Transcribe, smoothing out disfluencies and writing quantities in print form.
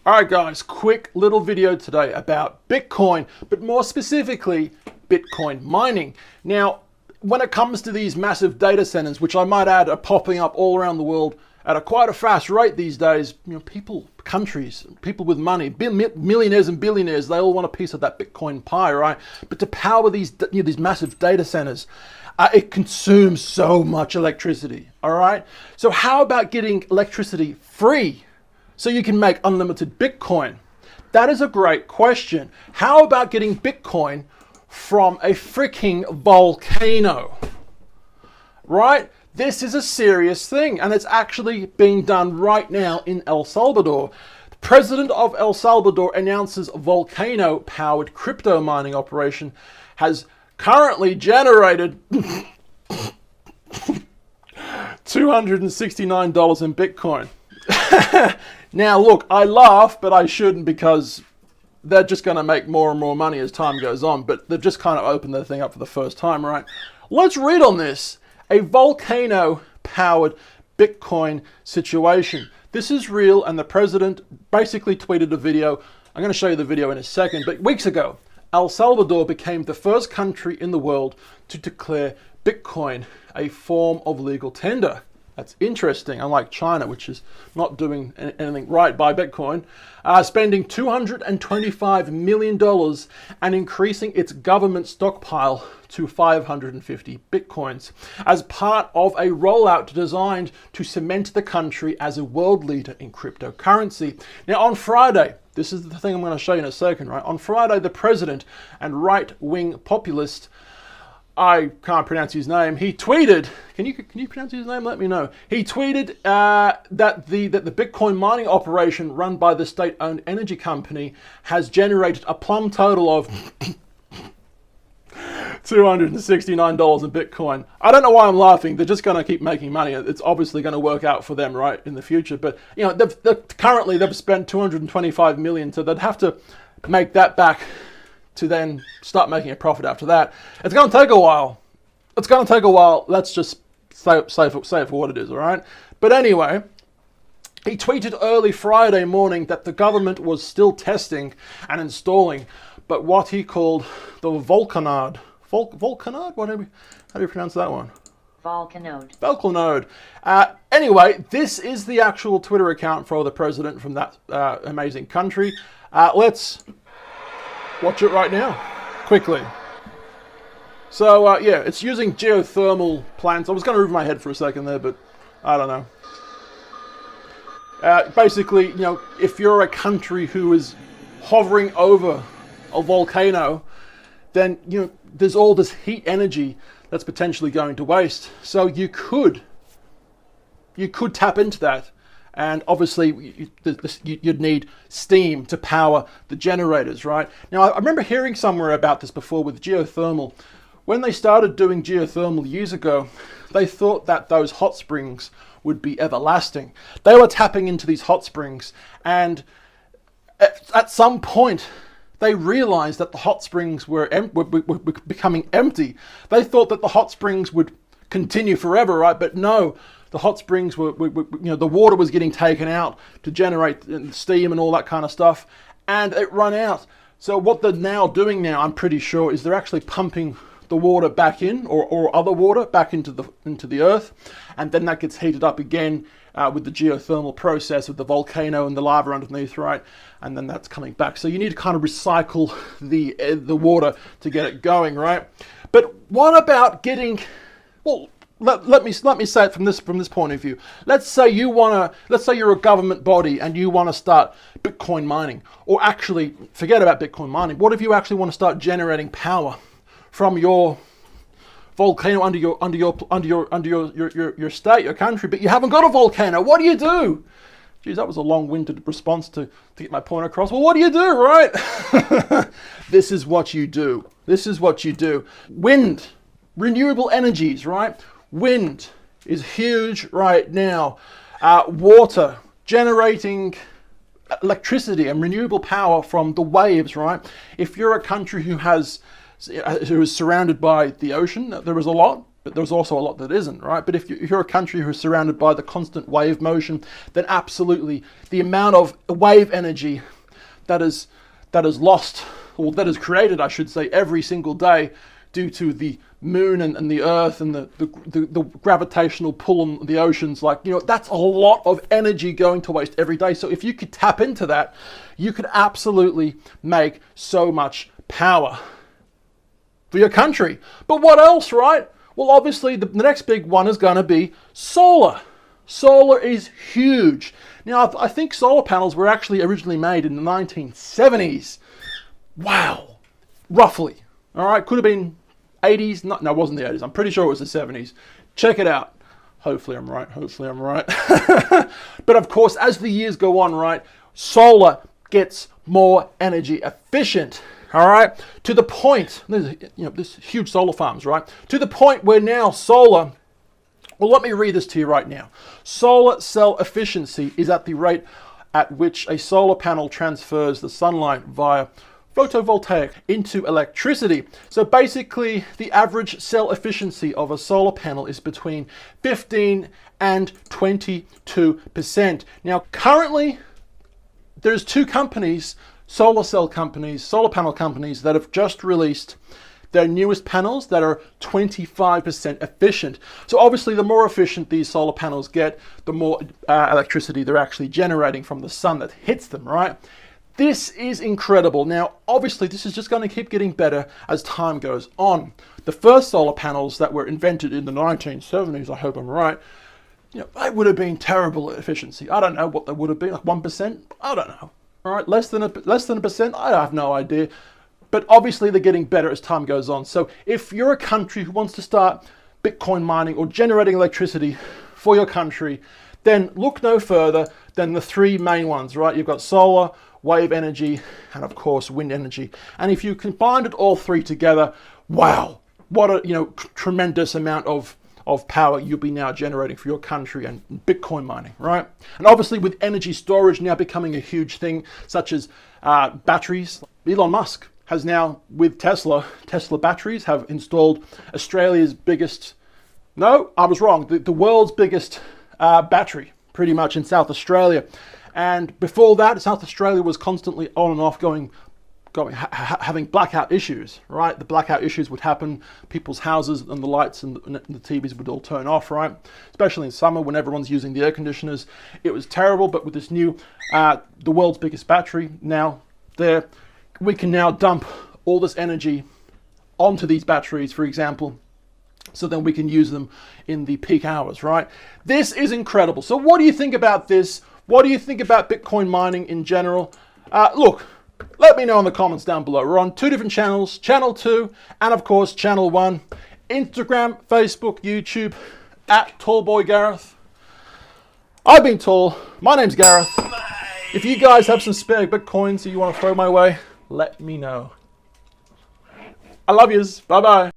Alright guys, quick little video today about Bitcoin, but more specifically, Bitcoin mining. Now, when it comes to these massive data centers, which I might add are popping up all around the world at quite a fast rate these days, people, countries, people with money, millionaires and billionaires, they all want a piece of that Bitcoin pie, right? But to power these, these massive data centers, it consumes so much electricity, all right? So how about getting electricity free so you can make unlimited Bitcoin? That is a great question. How about getting Bitcoin from a freaking volcano, right? This is a serious thing, and it's actually being done right now in El Salvador. The president of El Salvador announces Volcano-powered crypto mining operation has currently generated $269 in Bitcoin. Now look, I laugh, but I shouldn't, because they're just going to make more and more money as time goes on, but they've just kind of opened their thing up for the first time, right? Let's read on this. A volcano-powered Bitcoin situation. This is real, and the president basically tweeted a video. I'm going to show you the video in a second, but weeks ago, El Salvador became the first country in the world to declare Bitcoin a form of legal tender. That's interesting, unlike China, which is not doing anything right by Bitcoin, spending $225 million and increasing its government stockpile to 550 Bitcoins as part of a rollout designed to cement the country as a world leader in cryptocurrency. Now on Friday, this is the thing I'm going to show you in a second, right? On Friday, the president and right-wing populist, I can't pronounce his name. He tweeted, can you pronounce his name? Let me know. He tweeted that the Bitcoin mining operation run by the state-owned energy company has generated a plum total of $269 in Bitcoin. I don't know why I'm laughing. They're just going to keep making money. It's obviously going to work out for them, right, in the future. But currently they've spent $225 million, so they'd have to make that back to then start making a profit after that. It's going to take a while. It's going to take a while. Let's just say it for what it is, all right? But anyway, he tweeted early Friday morning that the government was still testing and installing, but what he called the Volcanode. Volcanode? How do you pronounce that one? Volcanode. Anyway, this is the actual Twitter account for the president from that amazing country. Let's watch it right now, quickly. So yeah, it's using geothermal plants. I was going to move my head for a second there, but I don't know. Basically, if you're a country who is hovering over a volcano, then there's all this heat energy that's potentially going to waste. So you could tap into that. And obviously, you'd need steam to power the generators, right? Now, I remember hearing somewhere about this before with geothermal. When they started doing geothermal years ago, they thought that those hot springs would be everlasting. They were tapping into these hot springs, and at some point, they realized that the hot springs were becoming empty. They thought that the hot springs would continue forever, right? But no. The hot springs were the water was getting taken out to generate steam and all that kind of stuff, and it ran out. So what they're now doing I'm pretty sure, is they're actually pumping the water back in, or other water back into the earth, and then that gets heated up again with the geothermal process with the volcano and the lava underneath, right? And then that's coming back. So you need to kind of recycle the water to get it going, right? But what about getting, well, let me say it from this point of view. Let's say you're a government body and you want to start Bitcoin mining, or actually forget about Bitcoin mining. What if you actually want to start generating power from your volcano under your state, your country, but you haven't got a volcano? What do you do? Geez, that was a long-winded response to get my point across. Well, what do you do, right? This is what you do. This is what you do. Wind, renewable energies, right? Wind is huge right now. Water, generating electricity and renewable power from the waves, right? If you're a country who is surrounded by the ocean, there is a lot. but there's also a lot that isn't, right? But if you're a country who's surrounded by the constant wave motion, then absolutely the amount of wave energy that is lost, or that is created, I should say, every single day due to the moon and the earth and the gravitational pull on the oceans, like, you know, that's a lot of energy going to waste every day. So if you could tap into that, you could absolutely make so much power for your country. But what else, right? Well, obviously the next big one is going to be solar. Solar is huge. Now, I think solar panels were actually originally made in the 1970s. Wow. Roughly. All right. Could have been 80s. No, it wasn't the 80s. I'm pretty sure it was the 70s. Check it out. Hopefully I'm right. Hopefully I'm right. But of course, as the years go on, right, solar gets more energy efficient. All right. To the point, this huge solar farms, right? To the point where now solar, well, let me read this to you right now. Solar cell efficiency is at the rate at which a solar panel transfers the sunlight via photovoltaic into electricity. So basically, the average cell efficiency of a solar panel is between 15 and 22%. Now, currently, there's two companies, solar panel companies, that have just released their newest panels that are 25% efficient. So obviously, the more efficient these solar panels get, the more electricity they're actually generating from the sun that hits them, right? This is incredible. Now, obviously, this is just going to keep getting better as time goes on. The first solar panels that were invented in the 1970s, I hope I'm right, they would have been terrible at efficiency. I don't know what they would have been, like 1%? I don't know. All right, less than a percent? I have no idea. But obviously, they're getting better as time goes on. So if you're a country who wants to start Bitcoin mining or generating electricity for your country, then look no further than the three main ones, right? You've got solar, wave energy, and of course wind energy. And if you combined it all three together, wow, what a tremendous amount of power you'll be now generating for your country and Bitcoin mining, right? And obviously with energy storage now becoming a huge thing, such as batteries, Elon Musk has now, with Tesla batteries have installed Australia's biggest, no, I was wrong, the world's biggest battery, pretty much in South Australia. And before that, South Australia was constantly on and off having blackout issues, right? The blackout issues would happen, people's houses and the lights and the TVs would all turn off, right? Especially in summer when everyone's using the air conditioners. It was terrible, but with this new, the world's biggest battery now there, we can now dump all this energy onto these batteries, for example, so then we can use them in the peak hours, right? This is incredible. So what do you think about this? What do you think about Bitcoin mining in general? Look, let me know in the comments down below. We're on two different channels, Channel 2 and of course Channel 1. Instagram, Facebook, YouTube, at Tallboy Gareth. I've been tall. My name's Gareth. If you guys have some spare Bitcoins that you want to throw my way, let me know. I love yous. Bye-bye.